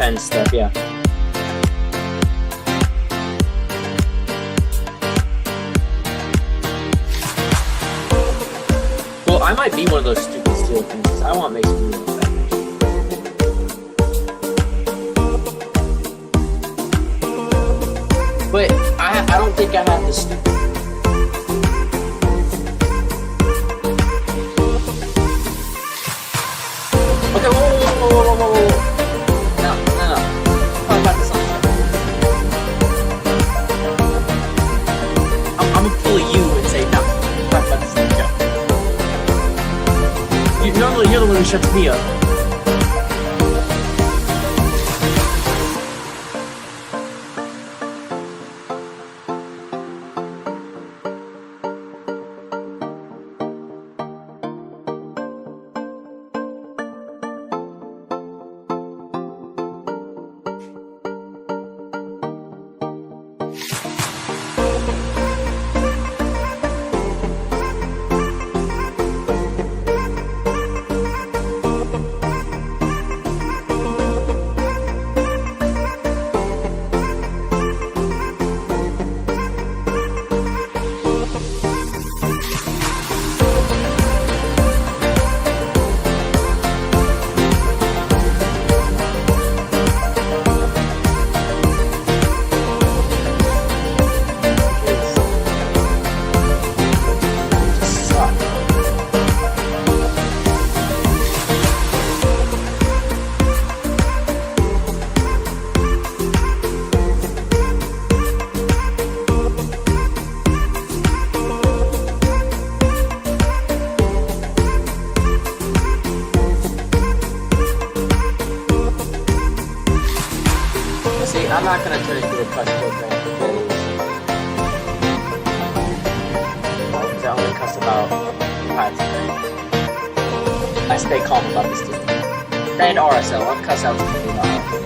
and stuff, yeah. Well, I might be one of those stupid steel things. I want Mason to be one of them. But I don't think I have the stupid. Okay, whoa. No. Talk about this on I'm gonna pull you and say, no, talk about this on the show. Normally you're the one who shuts me up. I'm not gonna turn it into a cuss program because I only cuss about pies and things. I stay calm about this too. And RSL, I'll cuss out something about RSL.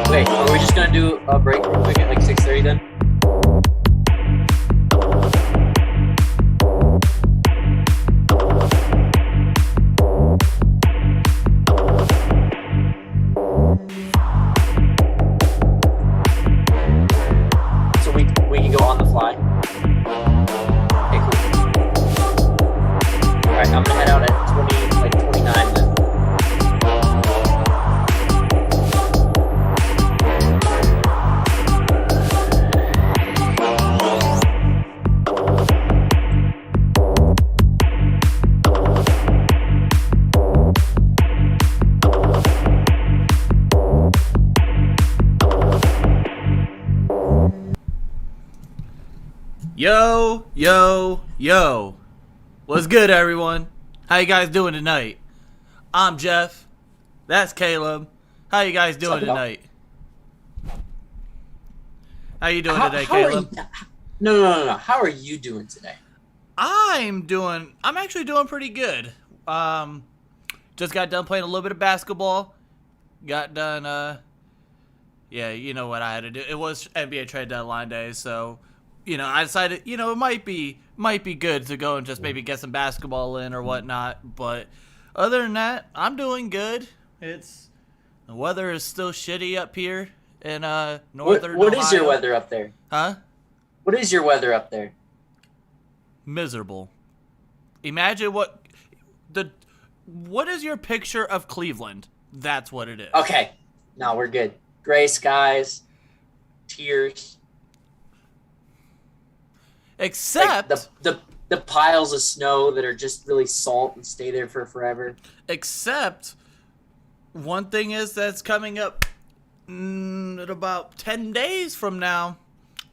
Wait, are we just gonna do a break real quick at like 6:30 then? So we can go on the fly. Okay, cool. Alright, I'm gonna head out at 29 then. Yo. What's good, everyone? How you guys doing tonight? I'm Jeff. That's Caleb. How you guys doing tonight? How you doing today, Caleb? No. How are you doing today? I'm actually doing pretty good. Just got done playing a little bit of basketball. Got done, yeah, you know what I had to do. It was NBA trade deadline day, so I decided, it might be good to go and just maybe get some basketball in or whatnot. But other than that, I'm doing good. The weather is still shitty up here, in What northern what is your Ohio. weather up there? Huh? What is your weather up there? Miserable. Imagine what is your picture of Cleveland? That's what it is. Okay, no, we're good. Gray skies, tears, like Except the piles of snow that are just really salt and stay there for forever. except one thing is that's coming up in about 10 days from now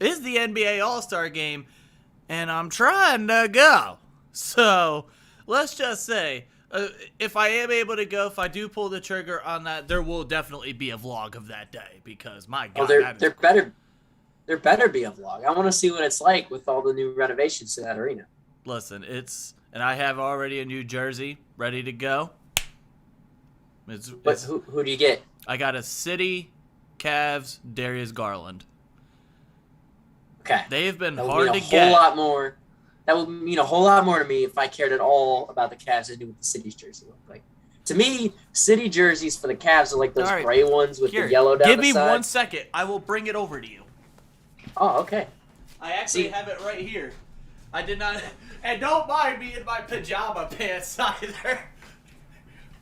is the NBA All-Star game, and I'm trying to go. So let's just say, if I am able to go, if I do pull the trigger on that, there will definitely be a vlog of that day because my God, There better be a vlog. I want to see what it's like with all the new renovations to that arena. Listen, and I have already a new jersey ready to go. But who do you get? I got a City Cavs Darius Garland. Okay, They have been that would hard mean to a get. whole lot more. That would mean a whole lot more to me if I cared at all about the Cavs and knew what the City's jersey looked like. To me, City jerseys for the Cavs are like those gray ones with the yellow down the side. Give me 1 second. I will bring it over to you. Oh, okay. I actually have it right here. I did not, and don't mind me in my pajama pants either.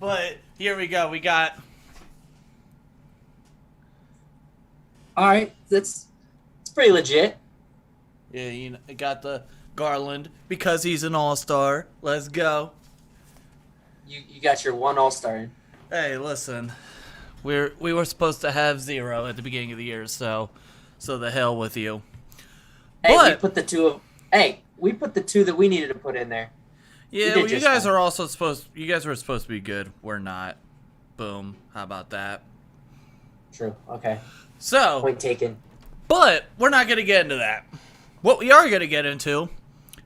But here we go. We got. All right, it's pretty legit. Yeah, you know, got the Garland because he's an all-star. Let's go. You got your one all-star in. Hey, listen, we were supposed to have 0 at the beginning of the year, so the hell with you. Hey, But, we put the two that we needed to put in there. yeah, well, you guys are also supposed. You guys were supposed to be good. We're not. Boom. How about that? True. Okay. So, Point taken. but we're not going to get into that. What we are going to get into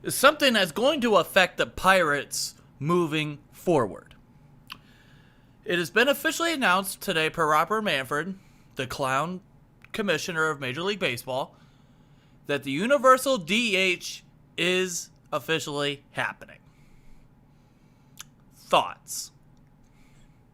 is something that's going to affect the Pirates moving forward. It has been officially announced today per Robert Manfred, the clown commissioner of Major League Baseball, that the universal DH is officially happening. Thoughts?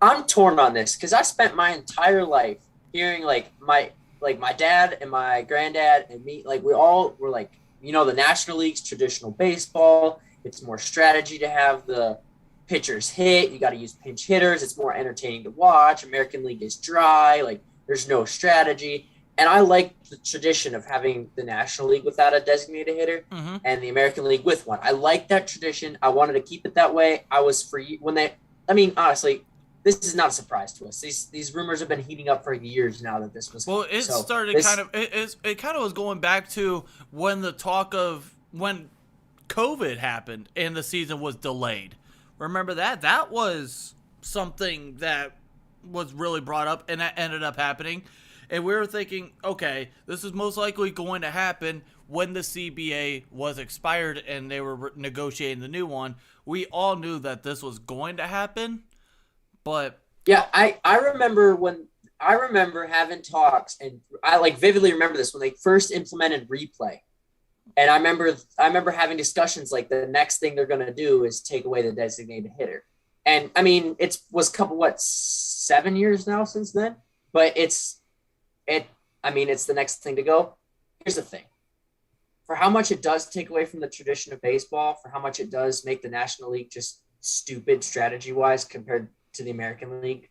I'm torn on this because I spent my entire life hearing my dad and my granddad and me, like we all were like, you know, the National League's traditional baseball. It's more strategy to have the pitchers hit. You got to use pinch hitters. It's more entertaining to watch. American League is dry. Like there's no strategy. And I like the tradition of having the National League without a designated hitter and the American League with one. I like that tradition. I wanted to keep it that way. I was free when honestly, this is not a surprise to us. These rumors have been heating up for years now that this was. Well, it started it kind of was going back to when the talk of when COVID happened and the season was delayed. Remember that? That was something that was really brought up and that ended up happening. And we were thinking, okay, this is most likely going to happen when the CBA was expired and they were negotiating the new one. We all knew that this was going to happen. But yeah, I remember having talks, and I like vividly remember this when they first implemented replay. And I remember having discussions like the next thing they're going to do is take away the designated hitter. And I mean, it's 7 years now since then, but it's the next thing to go. Here's the thing. For how much it does take away from the tradition of baseball, for how much it does make the National League just stupid strategy-wise compared to the American League,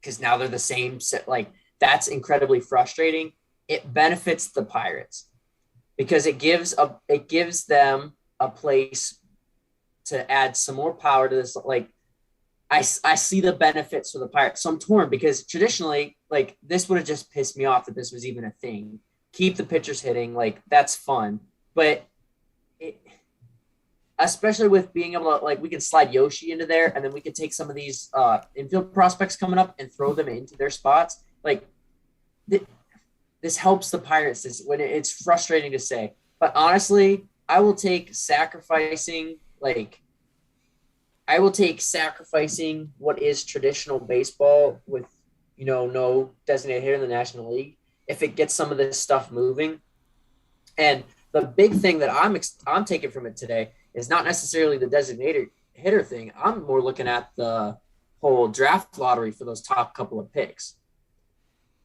because now they're the same set. Like that's incredibly frustrating. It benefits the Pirates because it gives them a place to add some more power to this. Like I see the benefits for the Pirates. So I'm torn because traditionally, like this would have just pissed me off that this was even a thing. Keep the pitchers hitting, like that's fun, but especially with being able to, like, we can slide Yoshi into there and then we can take some of these infield prospects coming up and throw them into their spots. Like this helps the Pirates. It's frustrating to say, but honestly, I will take sacrificing what is traditional baseball with, no designated hitter in the National League if it gets some of this stuff moving. And the big thing that I'm taking from it today is not necessarily the designated hitter thing. I'm more looking at the whole draft lottery for those top couple of picks.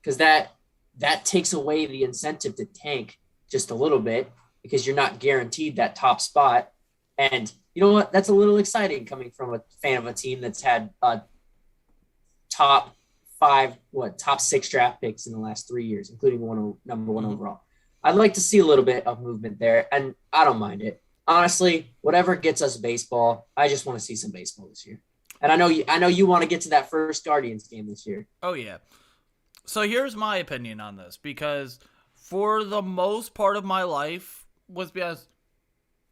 Because that takes away the incentive to tank just a little bit because you're not guaranteed that top spot. And you know what? That's a little exciting coming from a fan of a team that's had top top 6 draft picks in the last 3 years, including number one overall. I'd like to see a little bit of movement there, and I don't mind it. Honestly, whatever gets us baseball, I just want to see some baseball this year. And I know you want to get to that first Guardians game this year. Oh, yeah. So here's my opinion on this, because for the most part of my life, let's be honest,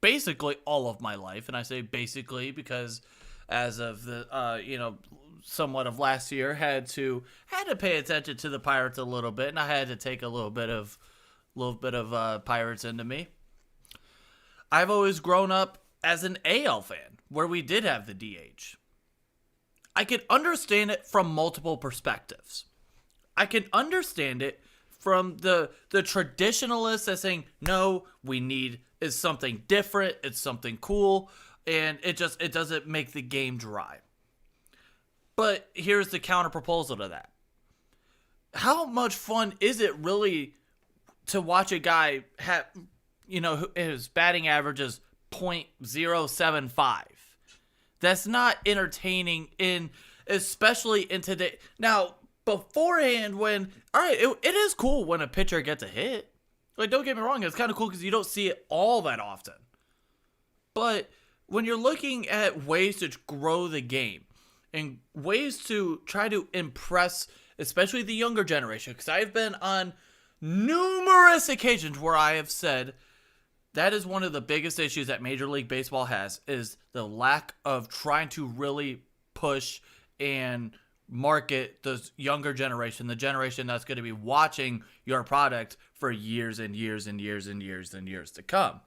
basically all of my life, and I say basically because as of the, somewhat of last year, had to pay attention to the Pirates a little bit, and I had to take a little bit of Pirates into me. I've always grown up as an AL fan, where we did have the DH. I can understand it from multiple perspectives. I can understand it from the traditionalists as saying, no, we need is something different, it's something cool, and it doesn't make the game dry. But here's the counter proposal to that. How much fun is it really to watch a guy have, his batting average is .075? That's not entertaining especially in today. Now, beforehand, it is cool when a pitcher gets a hit. Like, don't get me wrong, it's kind of cool because you don't see it all that often. But when you're looking at ways to grow the game and ways to try to impress, especially the younger generation, because I've been on numerous occasions where I have said that is one of the biggest issues that Major League Baseball has, is the lack of trying to really push and market the younger generation, the generation that's going to be watching your product for years and years and years and years and years to come.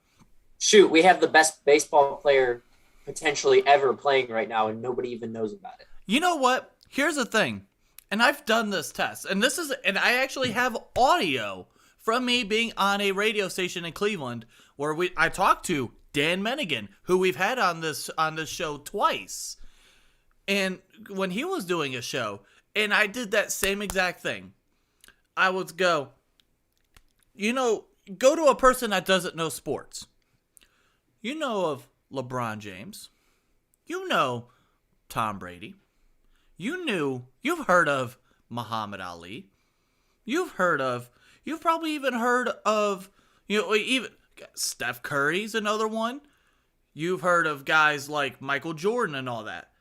Shoot, we have the best baseball player potentially ever playing right now, and nobody even knows about it. You know what? Here's the thing, and I've done this test, and I actually have audio from me being on a radio station in Cleveland where I talked to Dan Menigan, who we've had on this show twice. And when he was doing a show, and I did that same exact thing, I would go to a person that doesn't know sports. You know of LeBron James. You know Tom Brady. You've heard of Muhammad Ali. You've probably even heard of, even Steph Curry's another one. You've heard of guys like Michael Jordan and all that.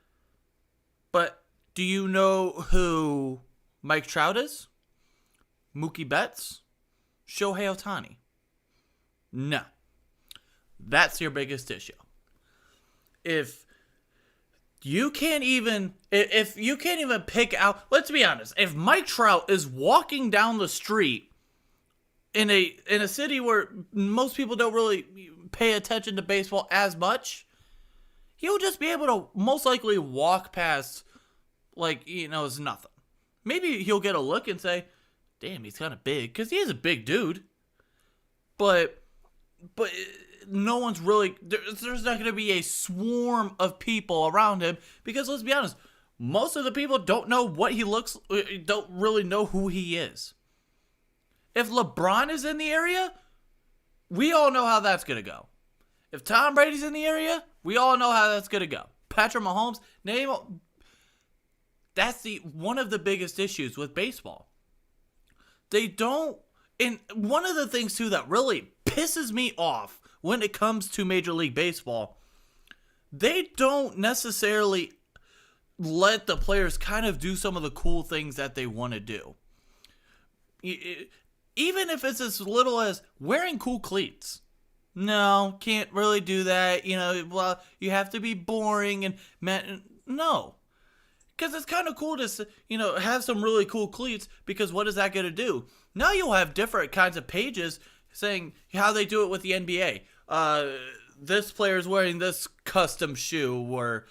But do you know who Mike Trout is? Mookie Betts? Shohei Ohtani? No. That's your biggest issue. If you can't even pick out, let's be honest, if Mike Trout is walking down the street in a city where most people don't really pay attention to baseball as much, he'll just be able to most likely walk past it's nothing. Maybe he'll get a look and say, damn, he's kind of big, because he is a big dude. But no one's really, there's not going to be a swarm of people around him, because let's be honest, most of the people don't know what he looks, don't really know who he is. If LeBron is in the area, we all know how that's going to go. If Tom Brady's in the area, we all know how that's going to go. Patrick Mahomes, that's one of the biggest issues with baseball. And one of the things too that really pisses me off when it comes to Major League Baseball, they don't necessarily let the players kind of do some of the cool things that they want to do. Even if it's as little as wearing cool cleats. No, can't really do that. You have to be boring and no. Because it's kind of cool to, have some really cool cleats, because what is that going to do? Now you'll have different kinds of pages saying how they do it with the NBA. This player's wearing this custom shoe, or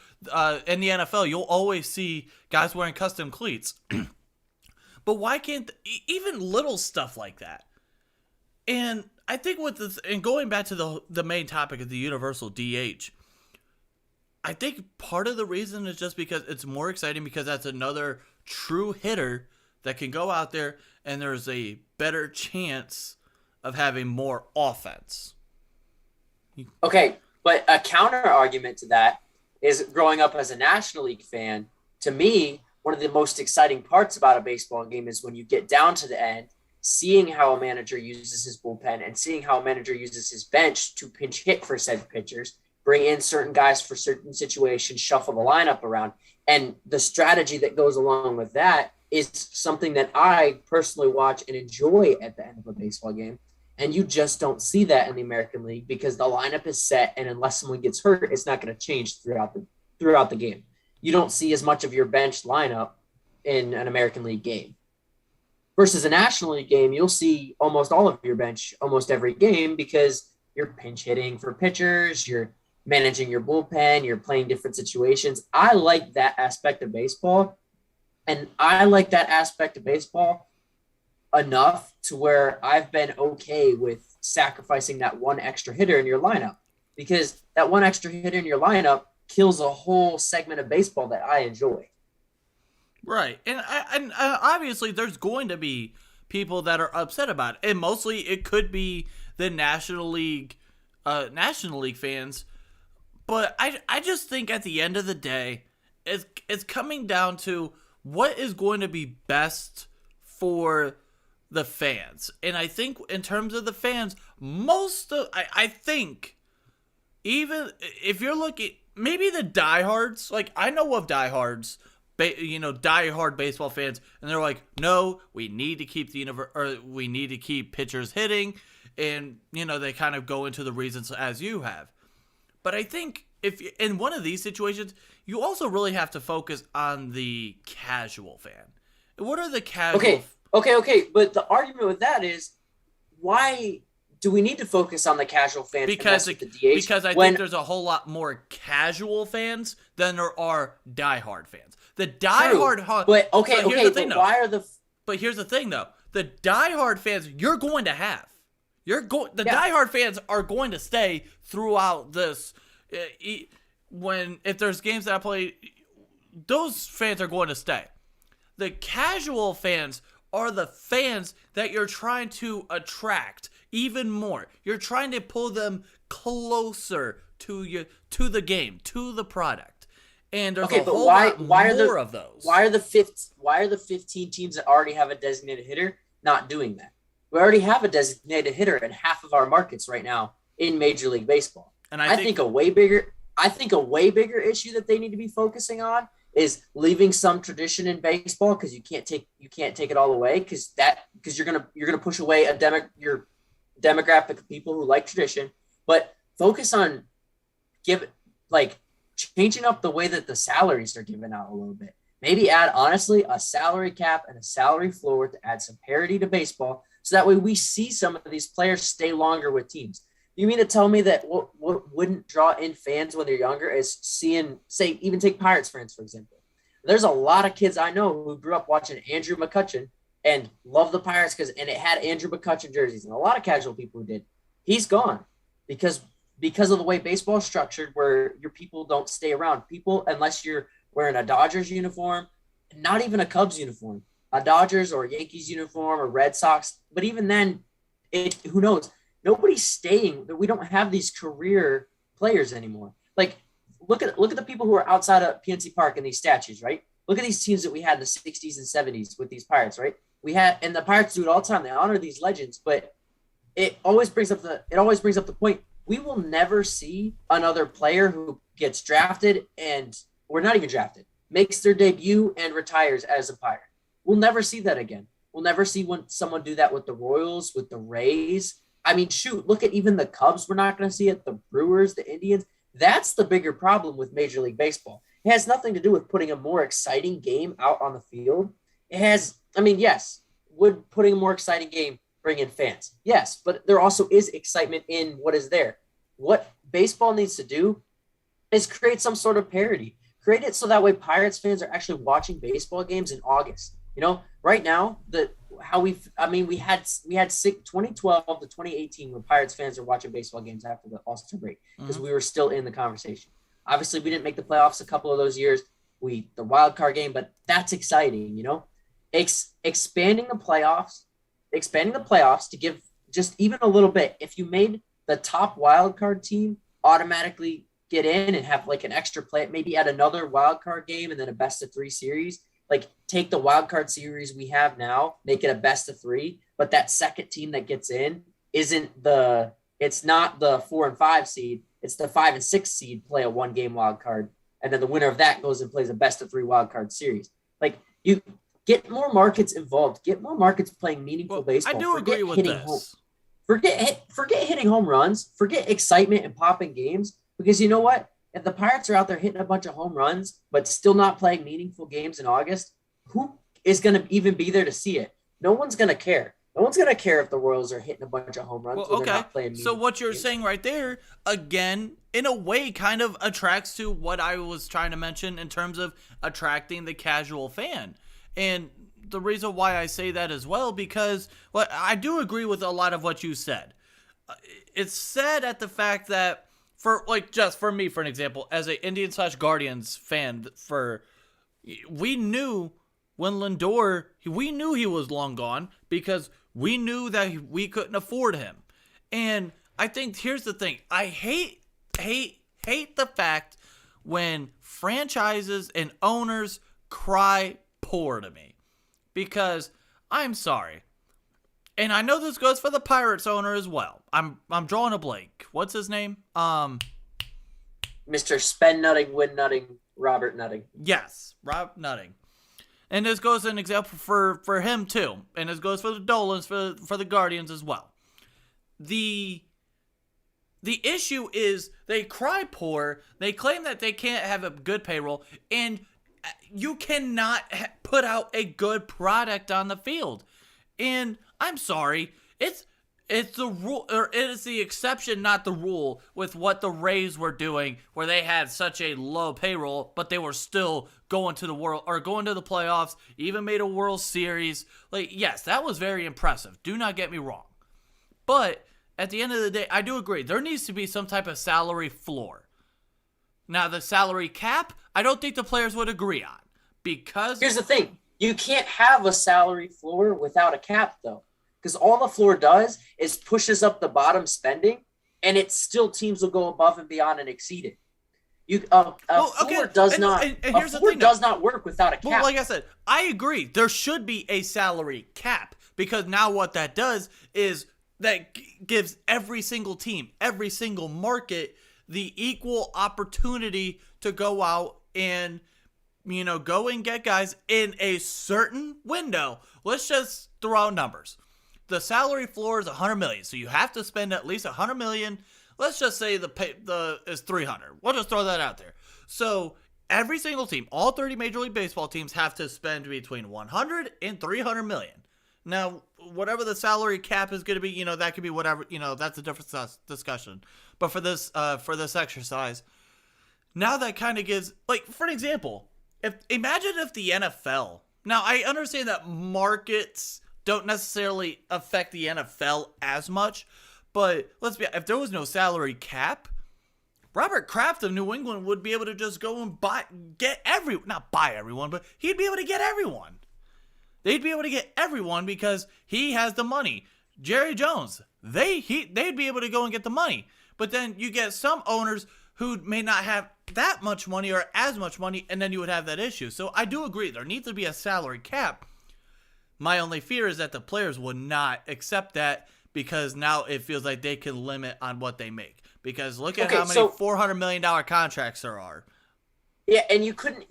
in the NFL, you'll always see guys wearing custom cleats. But why can't, even little stuff like that? And I think and going back to the main topic of the universal DH, I think part of the reason is just because it's more exciting, because that's another true hitter that can go out there and there's a better chance of having more offense. Okay, but a counter argument to that is growing up as a National League fan, to me, one of the most exciting parts about a baseball game is when you get down to the end, seeing how a manager uses his bullpen and seeing how a manager uses his bench to pinch hit for said pitchers, bring in certain guys for certain situations, shuffle the lineup around. And the strategy that goes along with that is something that I personally watch and enjoy at the end of a baseball game. And you just don't see that in the American League because the lineup is set, and unless someone gets hurt, it's not going to change throughout the game. You don't see as much of your bench lineup in an American League game. Versus a National League game, you'll see almost all of your bench almost every game because you're pinch hitting for pitchers, you're managing your bullpen, you're playing different situations. I like that aspect of baseball, and I like that aspect of baseball enough to where I've been okay with sacrificing that one extra hitter in your lineup, because that one extra hitter in your lineup kills a whole segment of baseball that I enjoy. Right. And obviously there's going to be people that are upset about it. And mostly it could be the National League fans. But I just think at the end of the day, it's coming down to what is going to be best for the fans. And I think in terms of the fans, I think even if you're looking, maybe the diehards, like I know of diehards, diehard baseball fans, and they're like, no, we need to keep we need to keep pitchers hitting, and they kind of go into the reasons as you have. But I think if in one of these situations, you also really have to focus on the casual fan. What are the casual? Okay. But the argument with that is, why do we need to focus on the casual fans? Because I think there's a whole lot more casual fans than there are diehard fans. The diehard, but But here's the thing, though. The diehard fans you're going to have. Diehard fans are going to stay throughout this. If there's games that I play, those fans are going to stay. The casual fans are the fans that you're trying to attract even more. You're trying to pull them closer to the game, to the product. And there's a whole lot more of those. Why are the 15 teams that already have a designated hitter not doing that? We already have a designated hitter in half of our markets right now in Major League Baseball. And I think a way bigger issue that they need to be focusing on is leaving some tradition in baseball, because you can't take it all away, because you're gonna push away your demographic of people who like tradition, but focus on changing up the way that the salaries are given out a little bit. Maybe add, honestly, a salary cap and a salary floor to add some parity to baseball, so that way we see some of these players stay longer with teams. You mean to tell me that what wouldn't draw in fans when they're younger is seeing, say, even take Pirates fans, for example. There's a lot of kids I know who grew up watching Andrew McCutchen and love the Pirates and it had Andrew McCutchen jerseys, and a lot of casual people who did. He's gone because of the way baseball is structured, where your people don't stay around. People, unless you're wearing a Dodgers uniform, not even a Cubs uniform, a Dodgers or Yankees uniform or Red Sox. But even then, who knows? Nobody's staying. We don't have these career players anymore. Like, look at the people who are outside of PNC Park in these statues, right? Look at these teams that we had in the 60s and 70s with these Pirates, right? And the Pirates do it all the time. They honor these legends, but it always brings up the point. We will never see another player who gets drafted or not even drafted, makes their debut and retires as a Pirate. We'll never see that again. We'll never see someone do that with the Royals, with the Rays. I mean, shoot, look at even the Cubs. We're not going to see it. The Brewers, the Indians. That's the bigger problem with Major League Baseball. It has nothing to do with putting a more exciting game out on the field. Yes, would putting a more exciting game bring in fans? Yes, but there also is excitement in what is there. What baseball needs to do is create some sort of parity. Create it so that way Pirates fans are actually watching baseball games in August. Right now, we had 2012 to 2018 when Pirates fans are watching baseball games after the All-Star break, because we were still in the conversation. Obviously, we didn't make the playoffs a couple of those years. The wild card game, but that's exciting, expanding the playoffs to give just even a little bit. If you made the top wild card team automatically get in and have like an extra play, maybe add another wild card game and then a best of 3 series. Like take the wild card series we have now, make it a best of 3, but that second team that gets in it's not the 4 and 5 seed. It's the 5 and 6 seed play a 1-game wild card. And then the winner of that goes and plays a best of 3 wild card series. Like you get more markets involved, get more markets playing meaningful baseball. I do agree with this. Forget hitting home runs, forget excitement and popping games, because you know what? If the Pirates are out there hitting a bunch of home runs, but still not playing meaningful games in August, who is going to even be there to see it? No one's going to care. No one's going to care if the Royals are hitting a bunch of home runs. Well, okay, so what you're saying right there, again, in a way, kind of attracts to what I was trying to mention in terms of attracting the casual fan. And the reason why I say that as well, because I do agree with a lot of what you said. It's said at the fact that, just for me, for an example, as an Indians/Guardians fan, we knew when Lindor, we knew he was long gone because we knew that we couldn't afford him. And I think here's the thing. I hate the fact when franchises and owners cry poor to me, because I'm sorry. And I know this goes for the Pirates owner as well. I'm drawing a blank. What's his name? Mr. Spend Nutting, Win Nutting, Robert Nutting. Yes, Rob Nutting. And this goes an example for him too. And this goes for the Dolans, for the Guardians as well. The issue is they cry poor. They claim that they can't have a good payroll, and you cannot put out a good product on the field. And I'm sorry, it's the rule, or it is the exception, not the rule, with what the Rays were doing, where they had such a low payroll, but they were still going to the playoffs, even made a World Series. Like, yes, that was very impressive. Do not get me wrong. But at the end of the day, I do agree. There needs to be some type of salary floor. Now, the salary cap, I don't think the players would agree on, because here's the thing. You can't have a salary floor without a cap, though, because all the floor does is pushes up the bottom spending, and it's still teams will go above and beyond and exceed it. Floor does not work without a cap. Well, like I said, I agree. There should be a salary cap, because now what that does is that gives every single team, every single market, the equal opportunity to go out and, go and get guys in a certain window. Let's just throw out numbers. The salary floor is $100 million, so you have to spend at least $100 million. Let's just say the is $300. We'll just throw that out there. So every single team, all 30 Major League Baseball teams, have to spend between $100 and $300 million. Now, whatever the salary cap is going to be, that could be whatever. That's a different discussion. But for this exercise, now that kind of gives, for an example, imagine if the NFL. Now, I understand that markets don't necessarily affect the NFL as much, but if there was no salary cap, Robert Kraft of New England would be able to just go and not buy everyone, but he'd be able to get everyone. They'd be able to get everyone because he has the money. Jerry Jones, they'd be able to go and get the money. But then you get some owners who may not have that much money or as much money, and then you would have that issue. So I do agree, there needs to be a salary cap. My only fear is that the players would not accept that, because now it feels like they can limit on what they make. Because look at how many $400 million contracts there are. Yeah, and you couldn't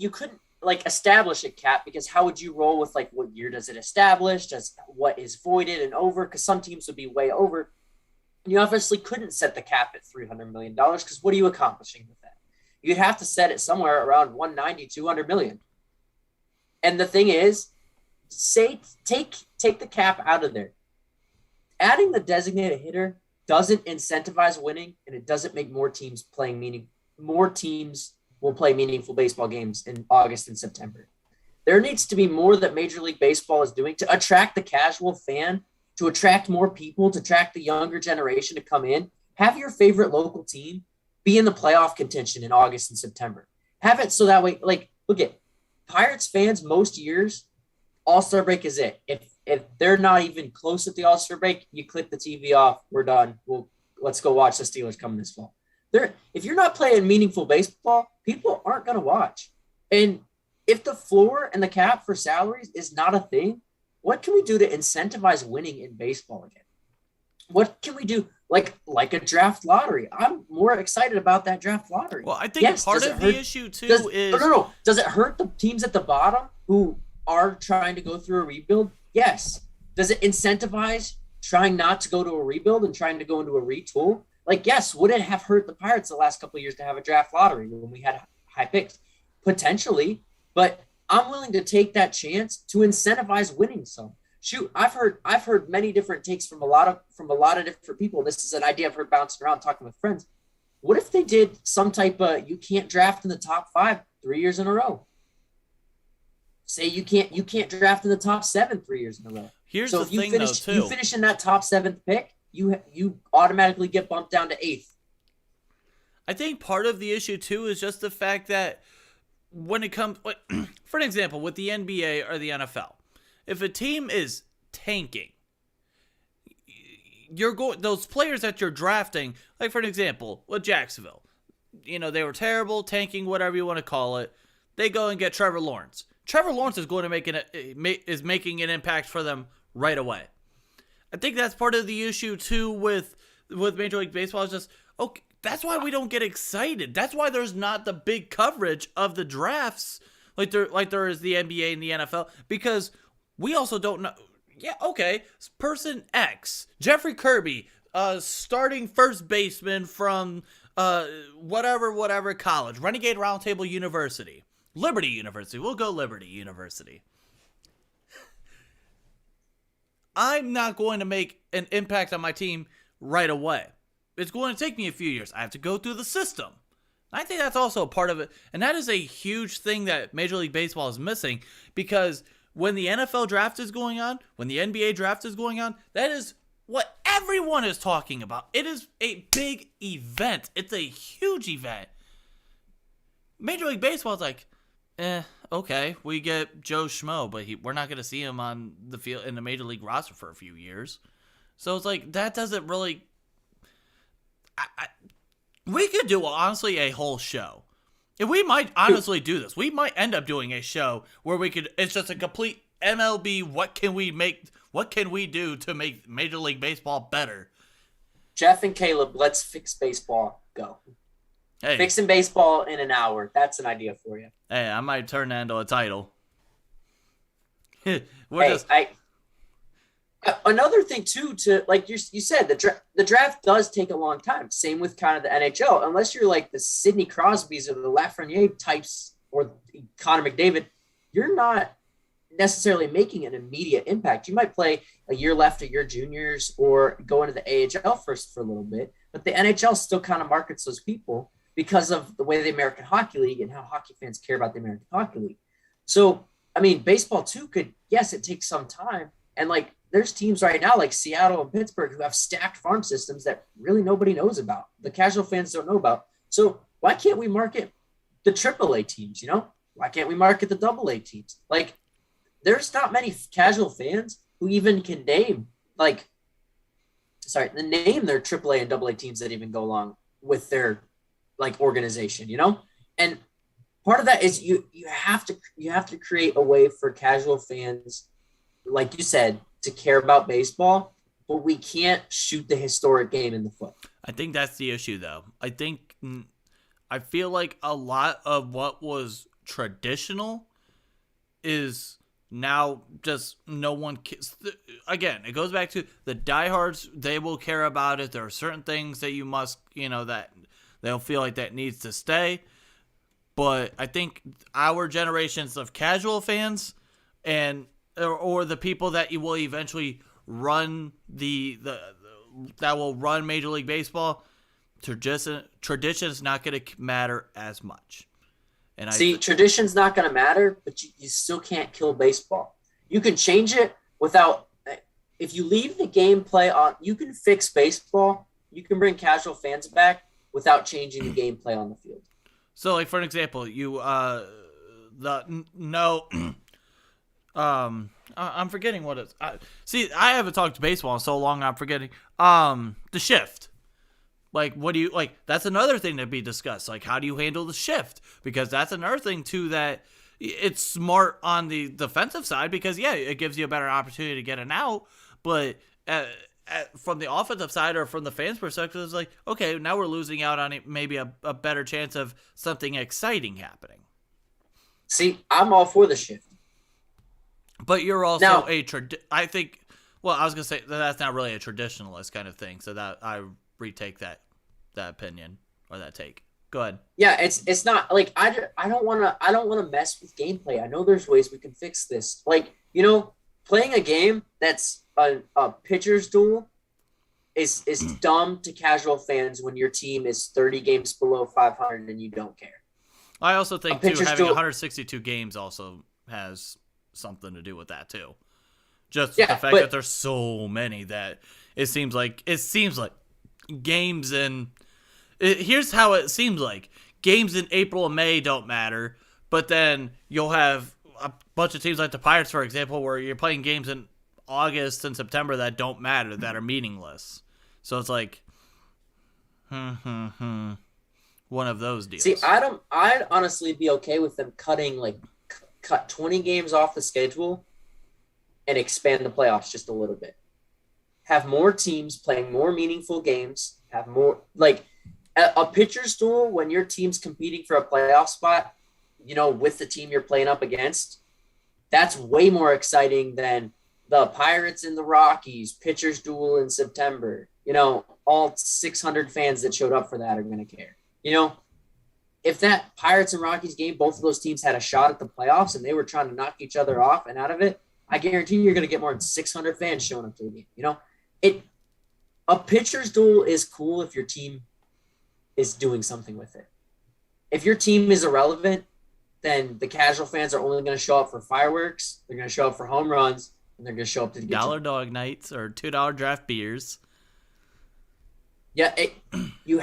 establish a cap, because how would you roll with what year does it establish? Does what is voided and over? Because some teams would be way over. You obviously couldn't set the cap at $300 million, because what are you accomplishing with that? You'd have to set it somewhere around 190, 200 million. And the thing is, take the cap out of there. Adding the designated hitter doesn't incentivize winning, and it doesn't make more teams more teams will play meaningful baseball games in August and September. There needs to be more that Major League Baseball is doing to attract the casual fan, to attract more people, to attract the younger generation to come in. Have your favorite local team be in the playoff contention in August and September. Have it so that way, look at Pirates fans most years, All-Star break is it. If they're not even close at the All-Star break, you click the TV off. We're done. Let's go watch the Steelers come this fall. If you're not playing meaningful baseball, people aren't going to watch. And if the floor and the cap for salaries is not a thing, what can we do to incentivize winning in baseball again? What can we do? Like a draft lottery. I'm more excited about that draft lottery. Well, I think part of the issue too is no. Does it hurt the teams at the bottom who are trying to go through a rebuild? Yes. Does it incentivize trying not to go to a rebuild and trying to go into a retool? Like, yes, would it have hurt the Pirates the last couple of years to have a draft lottery when we had high picks? Potentially, but I'm willing to take that chance to incentivize winning some. Shoot, I've heard many different takes from a lot of different people. This is an idea I've heard bouncing around talking with friends. What if they did some type of you can't draft in the top 5 3 years in a row? Say you can't draft in the top 7 3 years in a row. Here's the thing, though, too. You finish in that top 7th pick, you automatically get bumped down to 8th. I think part of the issue too is just the fact that when it comes, for an example, with the NBA or the NFL, if a team is tanking, those players that you're drafting, like for an example, with Jacksonville, they were terrible, tanking, whatever you want to call it. They go and get Trevor Lawrence. Trevor Lawrence is going to making an impact for them right away. I think that's part of the issue too with Major League Baseball. Is just okay. That's why we don't get excited. That's why there's not the big coverage of the drafts like there is the NBA and the NFL, because we also don't know. Yeah, okay. Person X, Jeffrey Kirby, starting first baseman from whatever college, Renegade Roundtable University, Liberty University. We'll go Liberty University. I'm not going to make an impact on my team right away. It's going to take me a few years. I have to go through the system. I think that's also a part of it. And that is a huge thing that Major League Baseball is missing, because when the NFL draft is going on, when the NBA draft is going on, that is what everyone is talking about. It is a big event. It's a huge event. Major League Baseball is like, okay, we get Joe Schmo, but we're not going to see him on the field in the Major League roster for a few years. So it's like, that doesn't really... we could do, honestly, a whole show. And we might honestly do this. We might end up doing a show where it's just a complete MLB, what can we do to make Major League Baseball better? Jeff and Caleb, let's fix baseball. Go. Hey. Fixing baseball in an hour. That's an idea for you. Hey, I might turn that into a title. Another thing too, to like you said, the draft does take a long time. Same with kind of the NHL. Unless you're like the Sidney Crosbys or the Lafreniere types or Connor McDavid, you're not necessarily making an immediate impact. You might play a year left of your juniors or go into the AHL first for a little bit, but the NHL still kind of markets those people because of the way the American Hockey League and how hockey fans care about the American Hockey League. So, I mean, baseball too it takes some time. And like, there's teams right now like Seattle and Pittsburgh who have stacked farm systems that really nobody knows about. The casual fans don't know about. So why can't we market the AAA teams, Why can't we market the AA teams? Like, there's not many casual fans who even can name their AAA and AA teams that even go along with their like organization, And part of that is you have to create a way for casual fans, like you said, to care about baseball, but we can't shoot the historic game in the foot. I think that's the issue, though. I feel like a lot of what was traditional is now just no one cares. Again, it goes back to the diehards. They will care about it. There are certain things that you must, that they'll feel like that needs to stay. But I think our generations of casual fans and or the people that you will eventually run that will run Major League Baseball, tradition is not going to matter as much. And tradition's not going to matter, but you still can't kill baseball. You can change it without. If you leave the gameplay on, you can fix baseball. You can bring casual fans back without changing the gameplay on the field. So, like for an example, I'm forgetting what it's. See, I haven't talked baseball in so long. I'm forgetting. The shift. Like, what do you like? That's another thing to be discussed. Like, how do you handle the shift? Because that's another thing too that it's smart on the defensive side because yeah, it gives you a better opportunity to get an out. But from the offensive side or from the fans' perspective, it's like okay, now we're losing out on maybe a better chance of something exciting happening. See, I'm all for the shift. But you're also Now, I think. Well, I was gonna say that's not really a traditionalist kind of thing. So that I retake that opinion or that take. Go ahead. yeah, it's not like I don't want to mess with gameplay. I know there's ways we can fix this. Like playing a game that's a pitcher's duel is dumb to casual fans when your team is 30 games below 500 and you don't care. I also think too having 162 games also has something to do with that too. Just the fact that there's so many that it seems like games here's how it seems like games in April and May don't matter, but then you'll have a bunch of teams like the Pirates, for example, where you're playing games in August and September that don't matter, that are meaningless. So it's like, one of those deals. See, I'd honestly be okay with them cut 20 games off the schedule and expand the playoffs just a little bit. Have more teams playing more meaningful games. Have more like a pitcher's duel when your team's competing for a playoff spot, with the team you're playing up against. That's way more exciting than the Pirates and the Rockies pitcher's duel in September. All 600 fans that showed up for that are going to care. If that Pirates and Rockies game, both of those teams had a shot at the playoffs and they were trying to knock each other off and out of it, I guarantee you're going to get more than 600 fans showing up to the game. A pitcher's duel is cool if your team is doing something with it. If your team is irrelevant, then the casual fans are only going to show up for fireworks. They're going to show up for home runs, and they're going to show up to get $1 dog nights or $2 draft beers. Yeah, you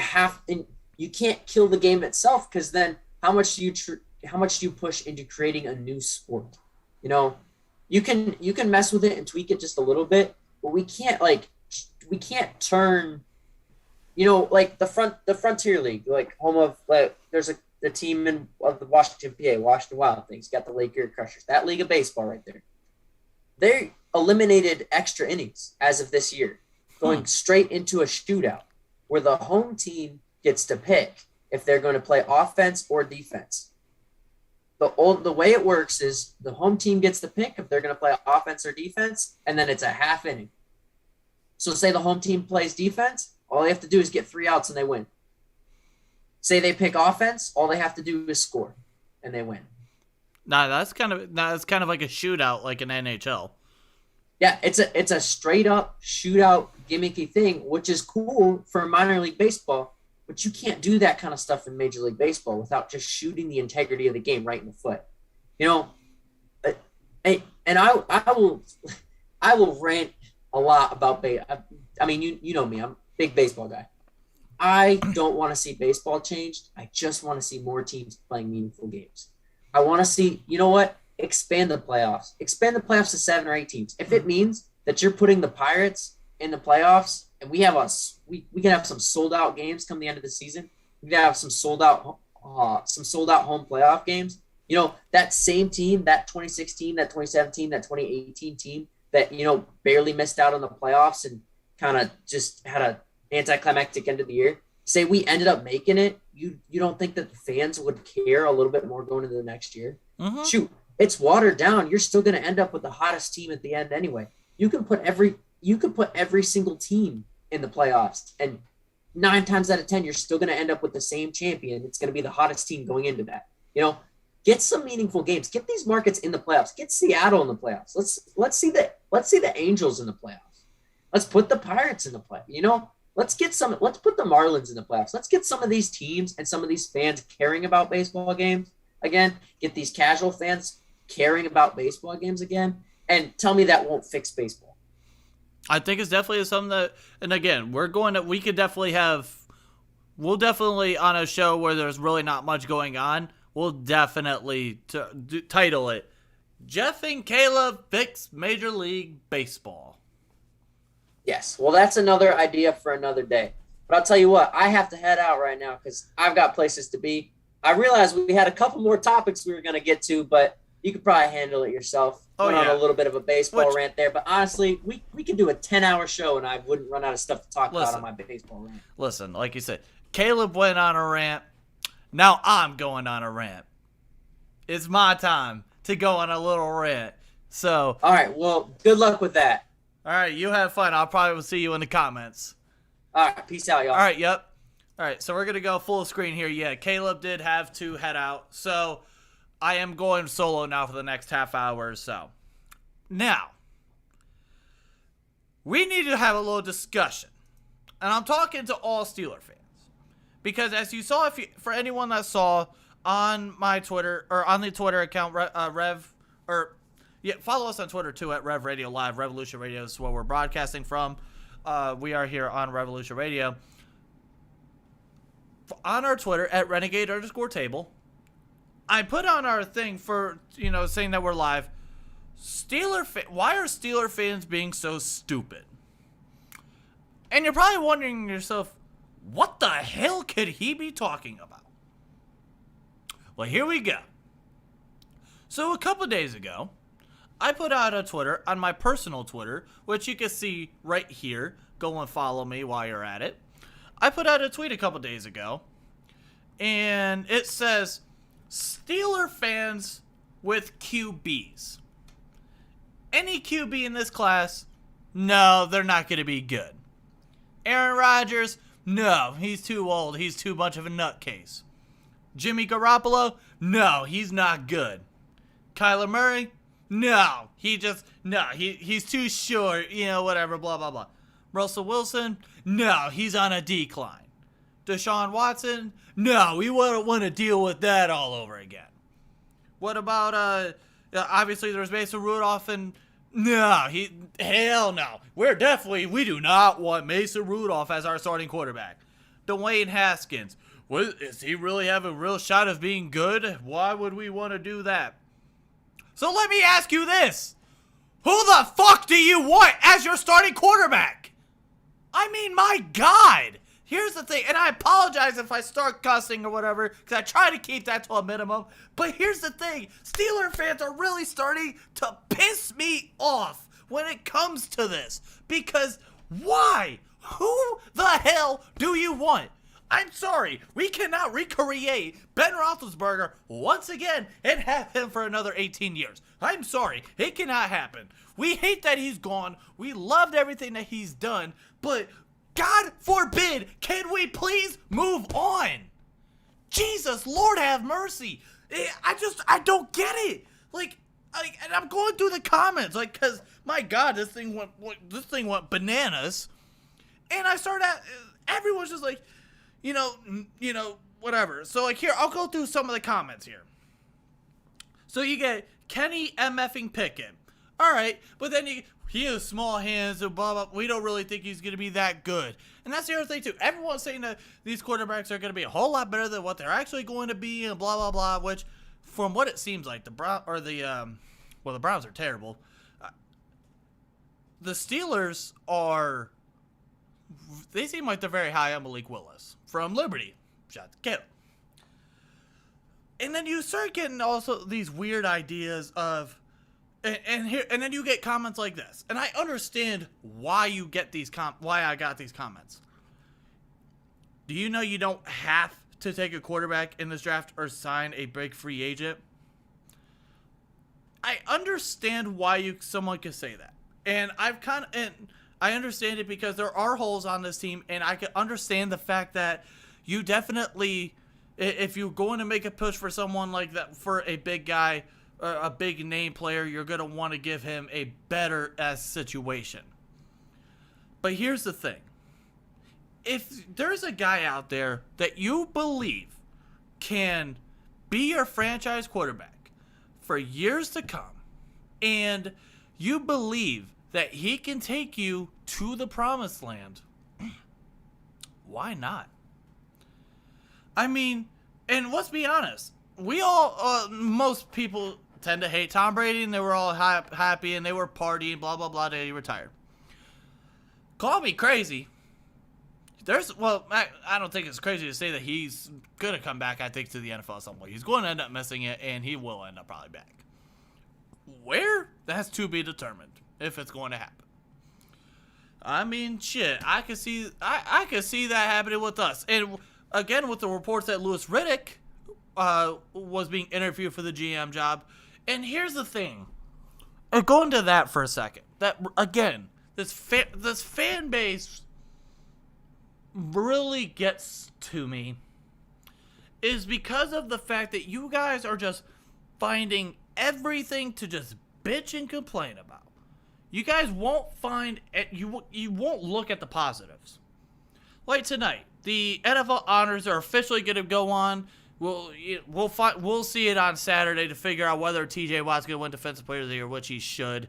can't kill the game itself because then how much do you push into creating a new sport? You can mess with it and tweak it just a little bit, but we can't turn, like the Frontier League, like home of there's the team of the Washington Wild Things, got the Lake Erie Crushers, that league of baseball right there. They eliminated extra innings as of this year, going straight into a shootout where the home team gets to pick if they're going to play offense or defense. The way it works is the home team gets to pick if they're going to play offense or defense, and then it's a half inning. So say the home team plays defense, all they have to do is get 3 outs and they win. Say they pick offense, all they have to do is score, and they win. That's kind of like a shootout, like an NHL. Yeah, it's a straight up shootout gimmicky thing, which is cool for minor league baseball, but you can't do that kind of stuff in Major League Baseball without just shooting the integrity of the game right in the foot. And I will rant a lot about baseball. I mean, you know me, I'm a big baseball guy. I don't want to see baseball changed. I just want to see more teams playing meaningful games. I want to see, expand the playoffs. Expand the playoffs to 7 or 8 teams. If it means that you're putting the Pirates in the playoffs and we can have some sold out games come the end of the season. We can have some sold out home playoff games. That same team, that 2016, that 2017, that 2018 team that, barely missed out on the playoffs and kind of just had an anticlimactic end of the year. Say we ended up making it. You don't think that the fans would care a little bit more going into the next year? Mm-hmm. Shoot, it's watered down. You're still going to end up with the hottest team at the end anyway. You could put every single team in the playoffs, and 9 times out of 10, you're still going to end up with the same champion. It's going to be the hottest team going into that. Get some meaningful games. Get these markets in the playoffs. Get Seattle in the playoffs. Let's see the Angels in the playoffs. Let's put the Pirates in the play. Let's put the Marlins in the playoffs. Let's get some of these teams and some of these fans caring about baseball games again. Get these casual fans caring about baseball games again, and tell me that won't fix baseball. I think it's definitely something that, and again, we'll definitely on a show where there's really not much going on, we'll definitely title it Jeff and Caleb fix Major League Baseball. Yes. Well, that's another idea for another day. But I'll tell you what, I have to head out right now because I've got places to be. I realized we had a couple more topics we were going to get to, but you could probably handle it yourself. Went on a little bit of a baseball rant there, but honestly, we can do a 10-hour show and I wouldn't run out of stuff to talk about on my baseball rant. Listen, like you said, Caleb went on a rant. Now I'm going on a rant. It's my time to go on a little rant. So, all right, well, good luck with that. All right, you have fun. I'll probably will see you in the comments. All right, peace out, y'all. All right, yep. All right, so we're going to go full screen here. Yeah, Caleb did have to head out. So, I am going solo now for the next half hour or so. Now, we need to have a little discussion. And I'm talking to all Steeler fans. Because as you saw, for anyone that saw on my Twitter, or on the Twitter account, follow us on Twitter too at Rev Radio Live. Revolution Radio is where we're broadcasting from. We are here on Revolution Radio. On our Twitter at Renegade_Table, I put on our thing for, saying that we're live. Why are Steeler fans being so stupid? And you're probably wondering to yourself, what the hell could he be talking about? Well, here we go. So a couple days ago, I put out a Twitter on my personal Twitter, which you can see right here. Go and follow me while you're at it. I put out a tweet a couple days ago, and it says, Steeler fans with QBs. Any QB in this class? No, they're not going to be good. Aaron Rodgers? No, he's too old. He's too much of a nutcase. Jimmy Garoppolo? No, he's not good. Kyler Murray? No, he's too short, whatever, blah, blah, blah. Russell Wilson? No, he's on a decline. Deshaun Watson? No, we wouldn't want to deal with that all over again. What about, obviously there's Mason Rudolph and, hell no. We do not want Mason Rudolph as our starting quarterback. Dwayne Haskins. Is he really have a real shot of being good? Why would we want to do that? So let me ask you this. Who the fuck do you want as your starting quarterback? I mean, my God. Here's the thing, and I apologize if I start cussing or whatever, because I try to keep that to a minimum. But here's the thing. Steeler fans are really starting to piss me off when it comes to this. Because why? Who the hell do you want? I'm sorry, we cannot recreate Ben Roethlisberger once again and have him for another 18 years. I'm sorry, it cannot happen. We hate that he's gone. We loved everything that he's done, but God forbid, can we please move on? Jesus, Lord have mercy. I don't get it. And I'm going through the comments, cause my God, this thing went bananas. And I started everyone's just like, whatever. So here, I'll go through some of the comments here. So you get Kenny MFing Pickett. All right, but then he has small hands and blah, blah. We don't really think he's going to be that good. And that's the other thing, too. Everyone's saying that these quarterbacks are going to be a whole lot better than what they're actually going to be and blah, blah, blah, which from what it seems like, the Browns are terrible. The Steelers they seem like they're very high on Malik Willis from Liberty. Shout to Caleb. And then you start getting also these weird ideas of, and then you get comments like this. And I understand why you get why I got these comments. Do you know you don't have to take a quarterback in this draft or sign a big free agent? I understand why someone could say that. And I understand it because there are holes on this team, and I can understand the fact that you definitely, if you're going to make a push for someone like that, for a big guy, a big name player, you're going to want to give him a better situation. But here's the thing. If there's a guy out there that you believe can be your franchise quarterback for years to come, and you believe that he can take you to the promised land, why not? I mean, and let's be honest, we all, most people tend to hate Tom Brady, and they were all happy, and they were partying, blah, blah, blah, he retired. Call me crazy. I don't think it's crazy to say that he's going to come back, I think, to the NFL at some point. He's going to end up missing it, and he will end up probably back. Where? That's to be determined, if it's going to happen. I mean, shit, I could see that happening with us. And again, with the reports that Louis Riddick was being interviewed for the GM job. And here's the thing. And go into that for a second. That, again, this fan base really gets to me is because of the fact that you guys are just finding everything to just bitch and complain about. You guys won't find you won't look at the positives. Like tonight, the NFL honors are officially going to go on. We'll see it on Saturday to figure out whether TJ Watt's going to win Defensive Player of the Year, which he should.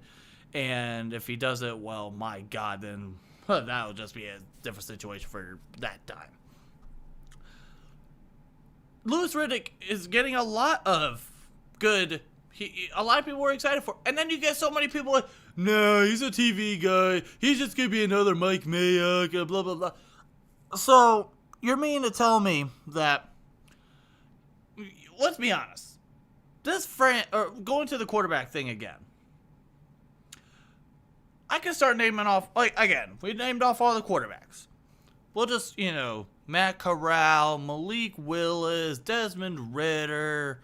And if he does it, well, my God, then that'll just be a different situation for that time. Louis Riddick is getting a lot of good. A lot of people were excited for, and then you get so many people like, no, he's a TV guy. He's just gonna be another Mike Mayock, blah blah blah. So you're meaning to tell me that? Let's be honest. Going to the quarterback thing again. I can start naming off, we named off all the quarterbacks. We'll just, Matt Corral, Malik Willis, Desmond Ridder,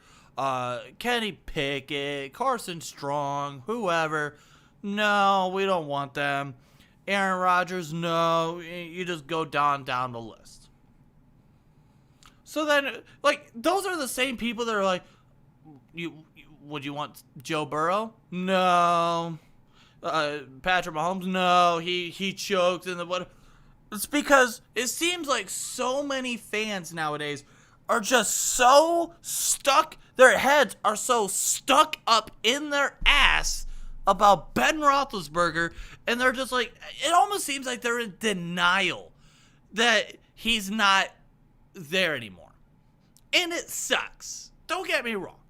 Kenny Pickett, Carson Strong, whoever. No, we don't want them. Aaron Rodgers, no. You just go down the list. So then, those are the same people that are like, would you want Joe Burrow? No. Patrick Mahomes, no. He choked in the what? It's because it seems like so many fans nowadays are just so stuck. Their heads are so stuck up in their ass about Ben Roethlisberger, and they're just like, it almost seems like they're in denial that he's not there anymore. And it sucks. Don't get me wrong.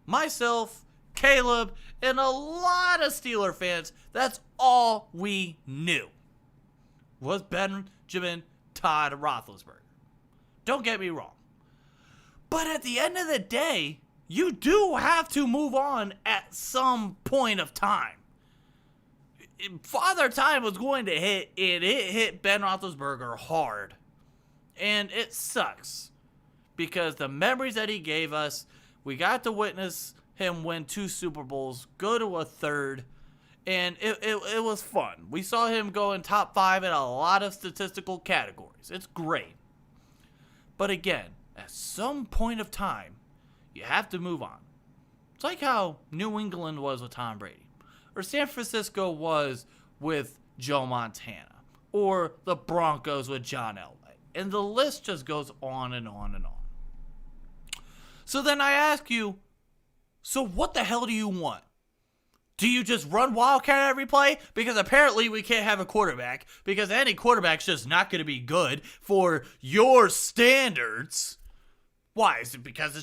Myself, Caleb, and a lot of Steeler fans, that's all we knew was Benjamin Todd Roethlisberger. Don't get me wrong. But at the end of the day, you do have to move on at some point of time. Father Time was going to hit, and it hit Ben Roethlisberger hard. And it sucks. Because the memories that he gave us, we got to witness him win 2 Super Bowls, go to a third, and it was fun. We saw him go in top 5 in a lot of statistical categories. It's great. But again, at some point of time, you have to move on. It's like how New England was with Tom Brady, or San Francisco was with Joe Montana, or the Broncos with John Elway. And the list just goes on and on and on. So then I ask you, so what the hell do you want? Do you just run Wildcat every play? Because apparently we can't have a quarterback, because any quarterback's just not going to be good for your standards. Why? Is it because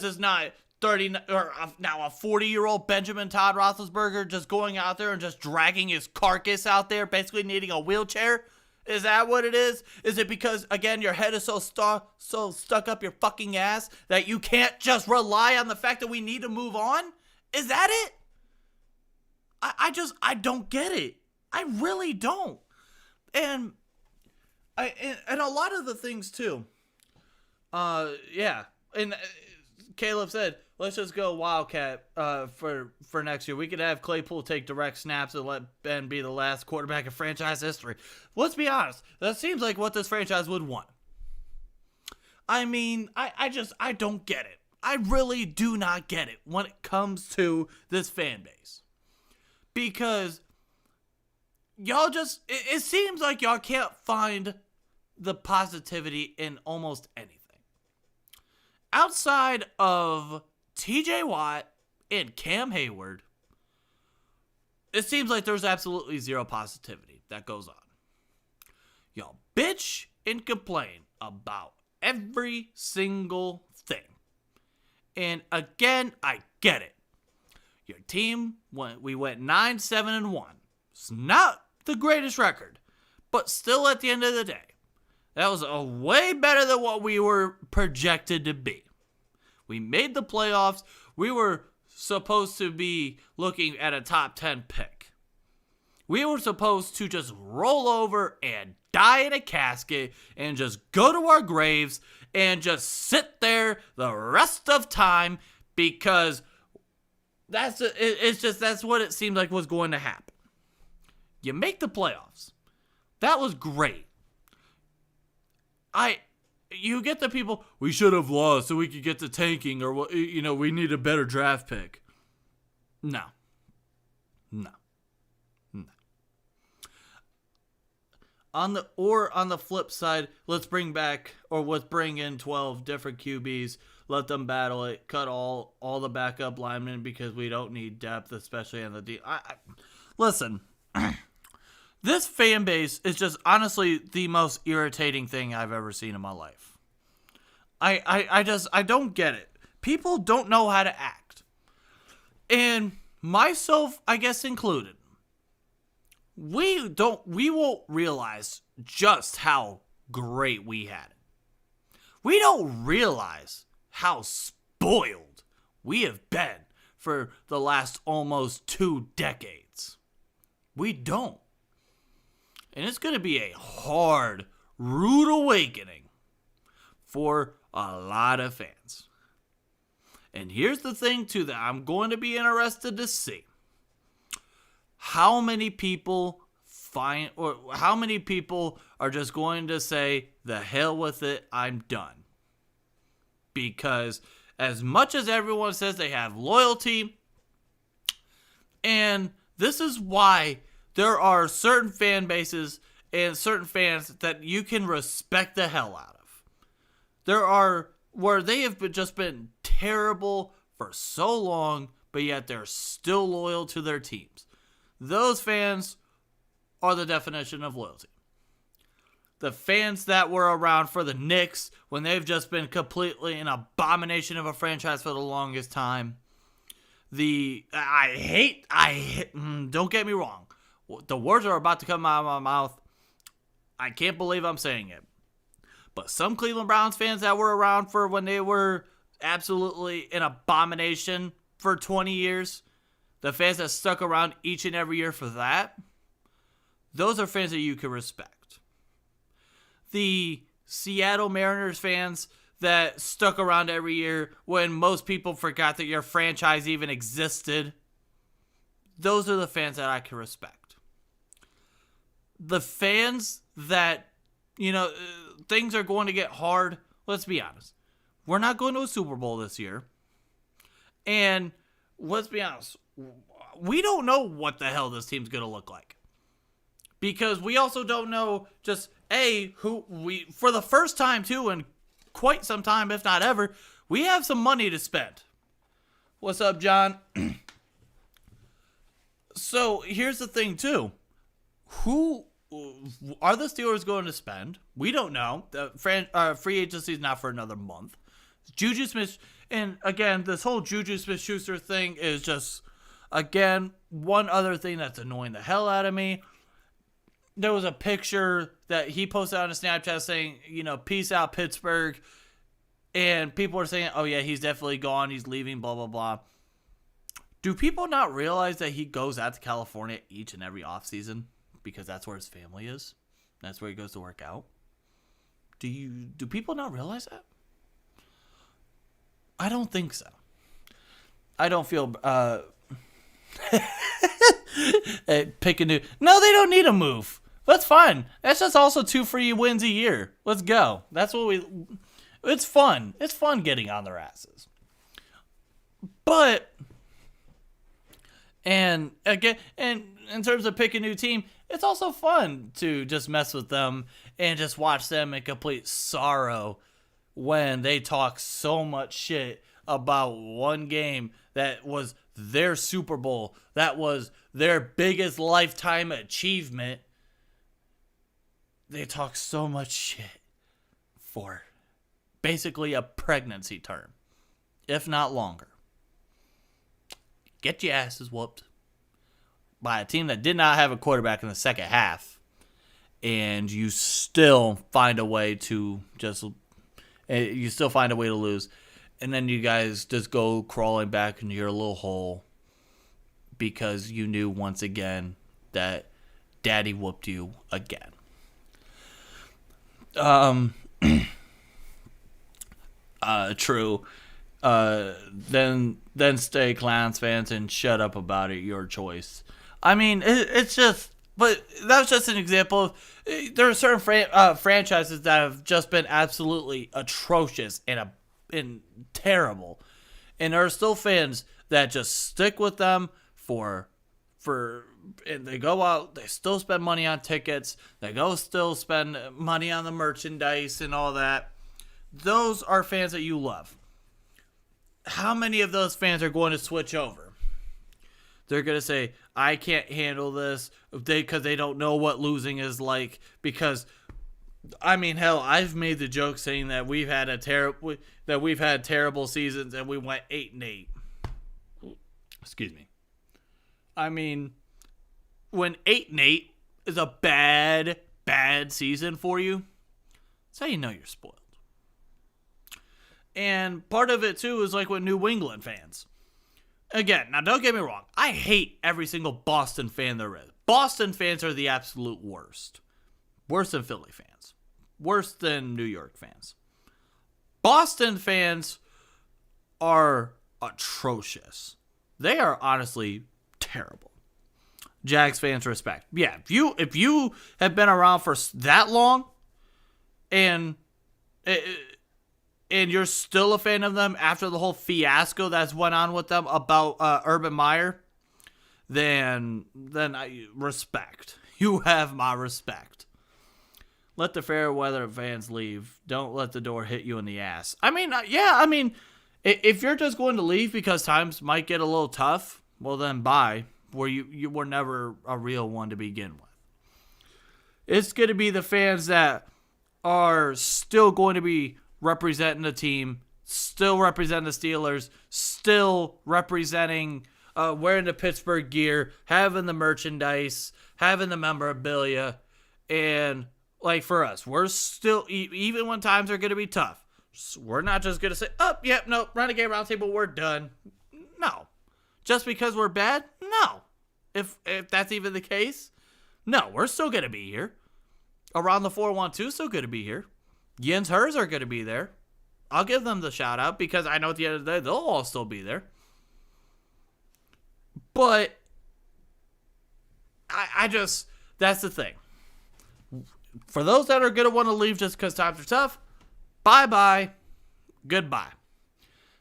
it's not 30 or now a 40-year-old Benjamin Todd Roethlisberger just going out there and just dragging his carcass out there, basically needing a wheelchair? Is that what it is? Is it because, again, your head is so stuck up your fucking ass that you can't just rely on the fact that we need to move on? Is that it? I don't get it. I really don't. And a lot of the things too. Yeah. And Caleb said, let's just go Wildcat for next year. We could have Claypool take direct snaps and let Ben be the last quarterback in franchise history. Let's be honest. That seems like what this franchise would want. I mean, I don't get it. I really do not get it when it comes to this fan base. Because y'all it seems like y'all can't find the positivity in almost anything. Outside of TJ Watt and Cam Hayward, it seems like there's absolutely zero positivity that goes on. Y'all bitch and complain about every single thing. And again, I get it. Your team we went 9-7-1. It's not the greatest record, but still at the end of the day, that was a way better than what we were projected to be. We made the playoffs. We were supposed to be looking at a top 10 pick. We were supposed to just roll over and die in a casket and just go to our graves and just sit there the rest of time because that's what it seemed like was going to happen. You make the playoffs. That was great. You get the people, we should have lost so we could get to tanking, or we need a better draft pick. No. On the flip side, let's bring in 12 different QBs, let them battle it, cut all the backup linemen because we don't need depth, especially on the D. Listen, this fan base is just honestly the most irritating thing I've ever seen in my life. I don't get it. People don't know how to act. And myself, I guess included. We won't realize just how great we had it. We don't realize how spoiled we have been for the last almost 2 decades. We don't. And it's going to be a hard, rude awakening for a lot of fans. And here's the thing, too, that I'm going to be interested to see. How many people are just going to say, the hell with it, I'm done. Because as much as everyone says they have loyalty, and this is why there are certain fan bases and certain fans that you can respect the hell out of. There are where they have just been terrible for so long, but yet they're still loyal to their teams. Those fans are the definition of loyalty. The fans that were around for the Knicks when they've just been completely an abomination of a franchise for the longest time. Don't get me wrong. The words are about to come out of my mouth. I can't believe I'm saying it. But some Cleveland Browns fans that were around for when they were absolutely an abomination for 20 years, the fans that stuck around each and every year for that, those are fans that you can respect. The Seattle Mariners fans that stuck around every year when most people forgot that your franchise even existed, those are the fans that I can respect. The fans that, things are going to get hard. Let's be honest. We're not going to a Super Bowl this year. And let's be honest. We don't know what the hell this team's going to look like. Because we also don't know just, for the first time too, in quite some time, if not ever, we have some money to spend. What's up, John? So here's the thing too. Who are the Steelers going to spend? We don't know. The free agency is not for another month. Juju Smith, and again, this whole Juju Smith-Schuster thing is just, again, one other thing that's annoying the hell out of me. There was a picture that he posted on a Snapchat saying, peace out, Pittsburgh. And people are saying, oh yeah, he's definitely gone. He's leaving, blah, blah, blah. Do people not realize that he goes out to California each and every offseason? Because that's where his family is. That's where he goes to work out. Do people not realize that? I don't think so. I don't feel pick a new. No, they don't need a move. That's fine. That's just also 2 free wins a year. Let's go. That's what it's fun. It's fun getting on their asses. But and again, and in terms of pick a new team, it's also fun to just mess with them and just watch them in complete sorrow when they talk so much shit about one game that was their Super Bowl, that was their biggest lifetime achievement. They talk so much shit for basically a pregnancy term, if not longer. get your asses whooped by a team that did not have a quarterback in the second half, and you still find a way to lose, and then you guys just go crawling back into your little hole because you knew once again that Daddy whooped you again. True. Then stay Clowns fans and shut up about it. Your choice. I mean, it's just, but that's just an example of, there are certain franchises that have just been absolutely atrocious and terrible, and there are still fans that just stick with them and they go out, they still spend money on tickets, they still spend money on the merchandise and all that. Those are fans that you love. How many of those fans are going to switch over? They're going to say, I can't handle this because they don't know what losing is like. Because, I mean, hell, I've made the joke saying that we've had terrible seasons and we went 8-8. Excuse me. I mean, when 8-8 is a bad season for you, that's how you know you're spoiled. And part of it, too, is like with New England fans. Again, now don't get me wrong. I hate every single Boston fan there is. Boston fans are the absolute worst. Worse than Philly fans. Worse than New York fans. Boston fans are atrocious. They are honestly terrible. Jags fans respect. Yeah, if you have been around for that long and you're still a fan of them after the whole fiasco that's went on with them about Urban Meyer, then I respect. You have my respect. Let the fair weather fans leave. Don't let the door hit you in the ass. I mean, if you're just going to leave because times might get a little tough, well then bye. Where you were never a real one to begin with. It's going to be the fans that are still going to be representing the team, still representing the Steelers, still representing, wearing the Pittsburgh gear, having the merchandise, having the memorabilia, and like for us, we're still, even when times are going to be tough, we're not just going to say, oh, yep, no, Renegade Roundtable, we're done. No. Just because we're bad? No. If that's even the case, no, we're still going to be here. Around the 412 still going to be here. Jens Hers are going to be there. I'll give them the shout out because I know at the end of the day, they'll all still be there. But I just, that's the thing. For those that are going to want to leave just because times are tough, bye-bye, goodbye.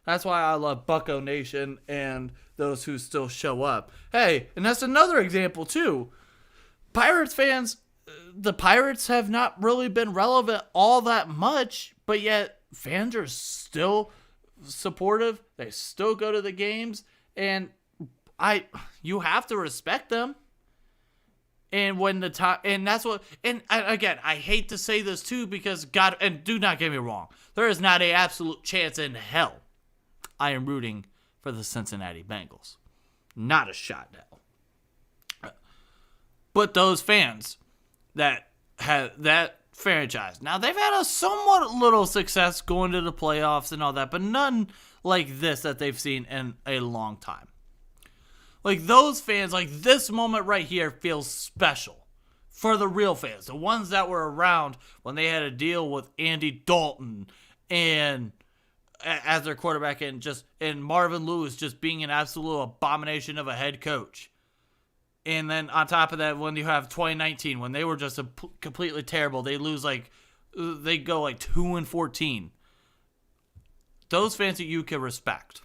That's why I love Bucko Nation and those who still show up. Hey, and that's another example too. Pirates fans, the Pirates have not really been relevant all that much, but yet fans are still supportive. They still go to the games, and you have to respect them. And when the time, and that's what, and again, I hate to say this too because God, and do not get me wrong, there is not an absolute chance in hell I am rooting for the Cincinnati Bengals. Not a shot now. But those fans that have that franchise, now they've had a somewhat little success going to the playoffs and all that, but none like this that they've seen in a long time. Like those fans, like this moment right here feels special for the real fans, the ones that were around when they had to deal with Andy Dalton and as their quarterback and Marvin Lewis just being an absolute abomination of a head coach. And then on top of that, when you have 2019, when they were just completely terrible, they go like 2-14. Those fans that you can respect.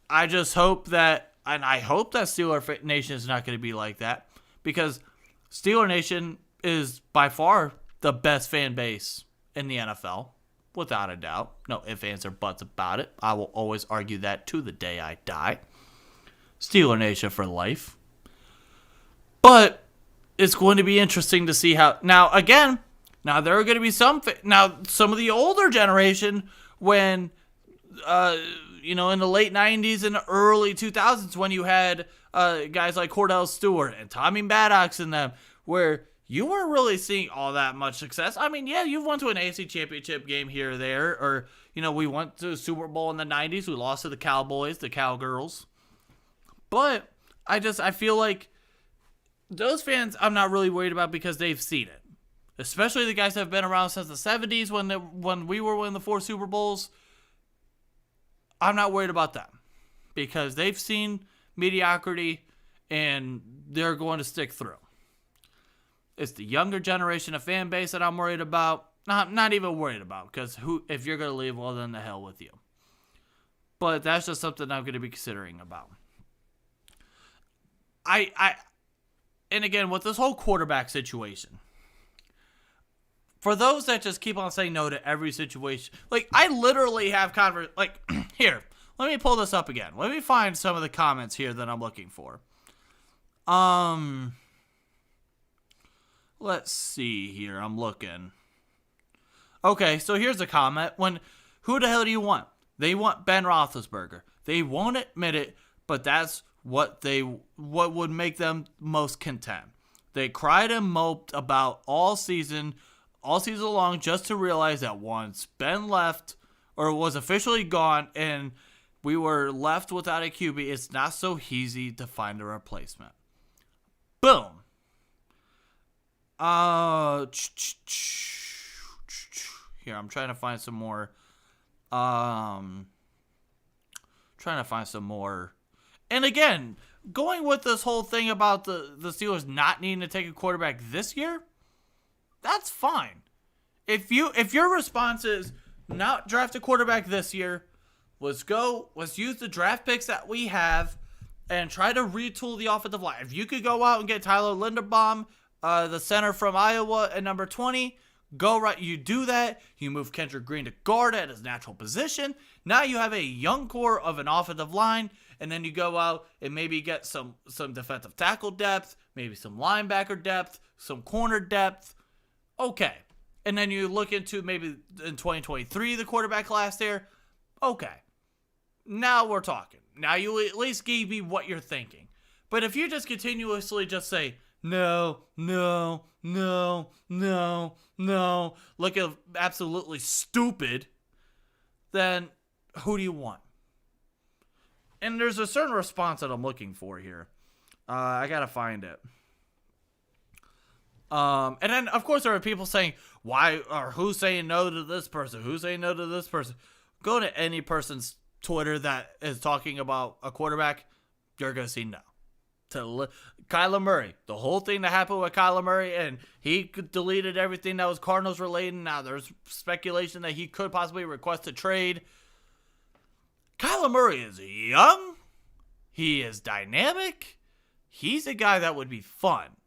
I just hope that, and I hope that Steeler Nation is not going to be like that, because Steeler Nation is by far the best fan base in the NFL. Without a doubt. No ifs, ands, or buts about it. I will always argue that to the day I die. Steeler Nation for life. But it's going to be interesting to see how... Now, again, there are going to be some of the older generation when in the late 90s and early 2000s when you had guys like Cordell Stewart and Tommy Maddox in them, where you weren't really seeing all that much success. I mean, yeah, you've went to an AFC Championship game here or there, or, we went to the Super Bowl in the 90s. We lost to the Cowboys, the Cowgirls. But I feel like those fans I'm not really worried about because they've seen it. Especially the guys that have been around since the 70s when we were winning the 4 Super Bowls. I'm not worried about them because they've seen mediocrity and they're going to stick through. It's the younger generation of fan base that I'm worried about. Not even worried about because if you're going to leave, well, then the hell with you. But that's just something I'm going to be considering about. And again, with this whole quarterback situation, for those that just keep on saying no to every situation, like, I literally have here, let me pull this up again. Let me find some of the comments here that I'm looking for. Let's see here. I'm looking. Okay, so here's a comment. Who the hell do you want? They want Ben Roethlisberger. They won't admit it, but that's what would make them most content. They cried and moped about all season long just to realize that once Ben left or was officially gone and we were left without a QB, it's not so easy to find a replacement. Boom. Here, I'm trying to find some more. And again, going with this whole thing about the Steelers not needing to take a quarterback this year, that's fine. If your response is not draft a quarterback this year, let's use the draft picks that we have and try to retool the offensive line. If you could go out and get Tyler Linderbaum, the center from Iowa at number 20, go right. You do that. You move Kendrick Green to guard at his natural position. Now you have a young core of an offensive line, and then you go out and maybe get some defensive tackle depth, maybe some linebacker depth, some corner depth. Okay. And then you look into maybe in 2023 the quarterback class there. Okay. Now we're talking. Now you at least gave me what you're thinking. But if you just continuously just say, no, look absolutely stupid, then who do you want? And there's a certain response that I'm looking for here. I gotta find it. And then, of course, there are people saying, why, or who's saying no to this person? Who's saying no to this person? Go to any person's Twitter that is talking about a quarterback, you're going to see no. Kyler Murray, the whole thing that happened with Kyler Murray, and he deleted everything that was Cardinals related. Now there's speculation that he could possibly request a trade. Kyler Murray is young. He is dynamic. He's a guy that would be fun.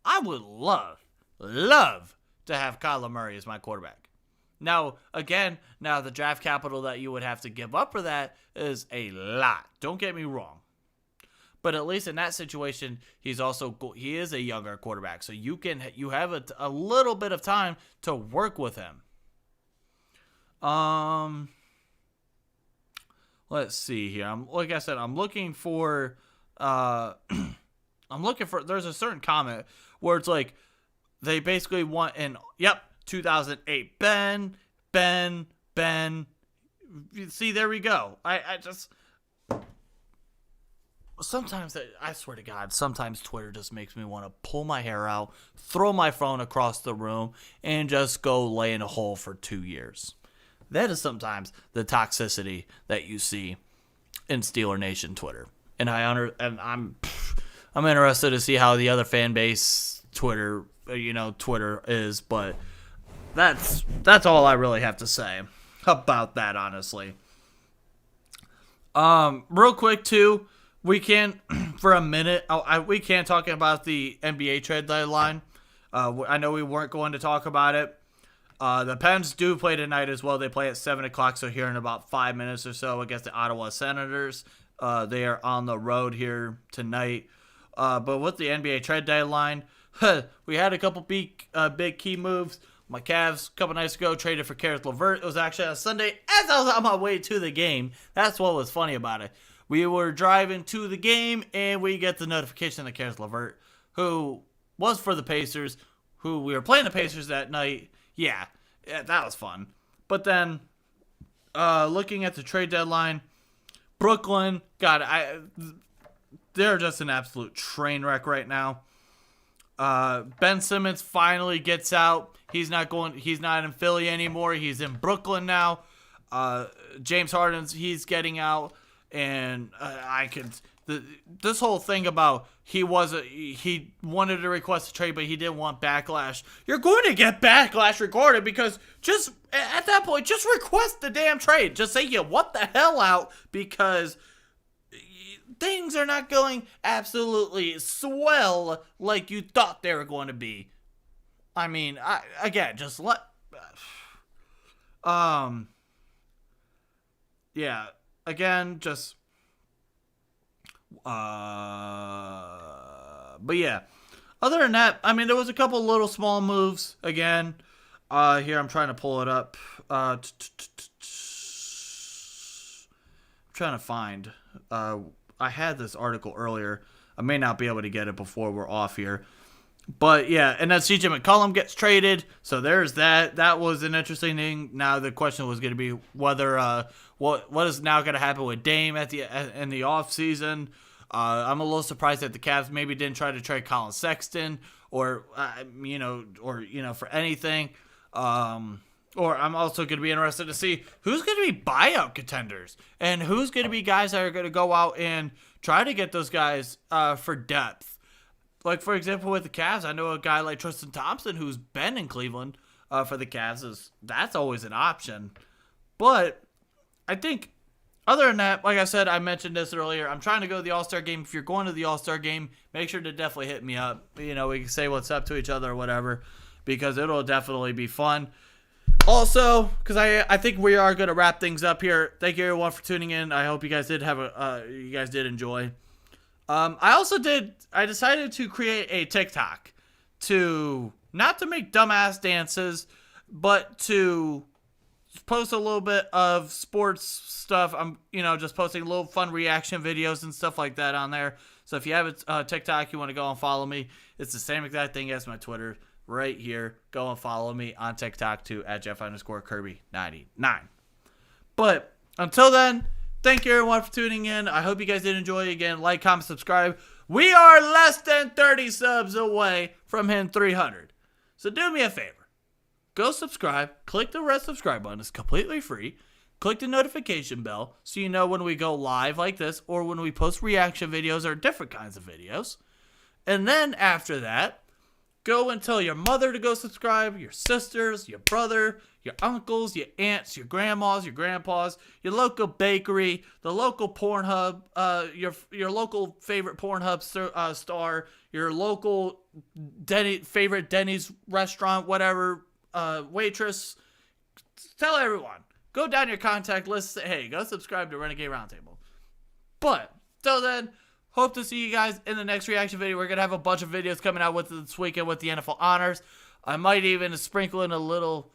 I would love to have Kyler Murray as my quarterback. Now, again, the draft capital that you would have to give up for that is a lot. Don't get me wrong. But at least in that situation, he is a younger quarterback. So you have a little bit of time to work with him. Let's see here. Like I said, I'm looking for there's a certain comment where it's like they basically want 2008 Ben. See, there we go. I just sometimes, I swear to God, sometimes Twitter just makes me want to pull my hair out, throw my phone across the room, and just go lay in a hole for 2 years. That is sometimes the toxicity that you see in Steeler Nation Twitter. And I'm interested to see how the other fan base Twitter is, but that's all I really have to say about that, honestly. Real quick too, we can for a minute. We can talk about the NBA trade deadline. I know we weren't going to talk about it. The Pens do play tonight as well. They play at 7:00, so here in about 5 minutes or so against the Ottawa Senators. They are on the road here tonight. But with the NBA trade deadline, we had a couple big key moves. My Cavs, a couple nights ago, traded for Karis LeVert. It was actually on Sunday as I was on my way to the game. That's what was funny about it. We were driving to the game, and we get the notification that Karis LeVert, who was for the Pacers, who we were playing the Pacers that night. Yeah, that was fun. But then, looking at the trade deadline, Brooklyn, they're just an absolute train wreck right now. Ben Simmons finally gets out. He's not in Philly anymore. He's in Brooklyn now. James Harden's, he's getting out. And this whole thing about he wanted to request a trade, but he didn't want backlash. You're going to get backlash recorded because just at that point, just request the damn trade. Just say you want the hell out because things are not going absolutely swell like you thought they were going to be. I mean, yeah. Again, just, but yeah, other than that, I mean, there was a couple little small moves again, here, I'm trying to pull it up, I'm trying to find, I had this article earlier, I may not be able to get it before we're off here, but yeah, and then CJ McCollum gets traded, so there's that. That was an interesting thing. Now the question was going to be whether what is now going to happen with Dame in the off season. I'm a little surprised that the Cavs maybe didn't try to trade Colin Sexton or for anything. Or I'm also going to be interested to see who's going to be buyout contenders and who's going to be guys that are going to go out and try to get those guys for depth. Like, for example, with the Cavs, I know a guy like Tristan Thompson who's been in Cleveland for the Cavs. That's always an option. But I think other than that, like I said, I mentioned this earlier, I'm trying to go to the All-Star game. If you're going to the All-Star game, make sure to definitely hit me up. We can say what's up to each other or whatever because it'll definitely be fun. Also, because I think we are going to wrap things up here. Thank you everyone for tuning in. I hope you guys did enjoy. I decided to create a TikTok not to make dumbass dances, but to post a little bit of sports stuff. I'm, just posting little fun reaction videos and stuff like that on there. So if you have a TikTok, you want to go and follow me, it's the same exact thing as my Twitter right here. Go and follow me on TikTok too at Jeff_Kirby99. But until then, thank you everyone for tuning in. I hope you guys did enjoy. Again, like, comment, subscribe. We are less than 30 subs away from hitting 300. So do me a favor. Go subscribe. Click the red subscribe button. It's completely free. Click the notification bell so you know when we go live like this or when we post reaction videos or different kinds of videos. And then after that, go and tell your mother to go subscribe, your sisters, your brother, your uncles, your aunts, your grandmas, your grandpas, your local bakery, the local Pornhub, your local favorite Pornhub star, your local favorite Denny's restaurant, whatever, waitress. Tell everyone. Go down your contact list. Say, hey, go subscribe to Renegade Roundtable. But till then, hope to see you guys in the next reaction video. We're going to have a bunch of videos coming out with this weekend with the NFL honors. I might even sprinkle in a little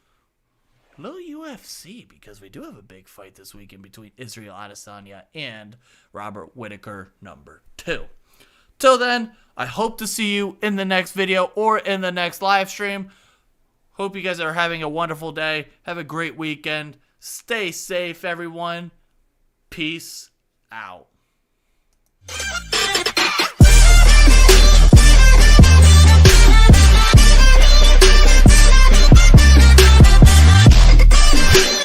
UFC because we do have a big fight this weekend between Israel Adesanya and Robert Whittaker #2. Till then, I hope to see you in the next video or in the next live stream. Hope you guys are having a wonderful day. Have a great weekend. Stay safe, everyone. Peace out.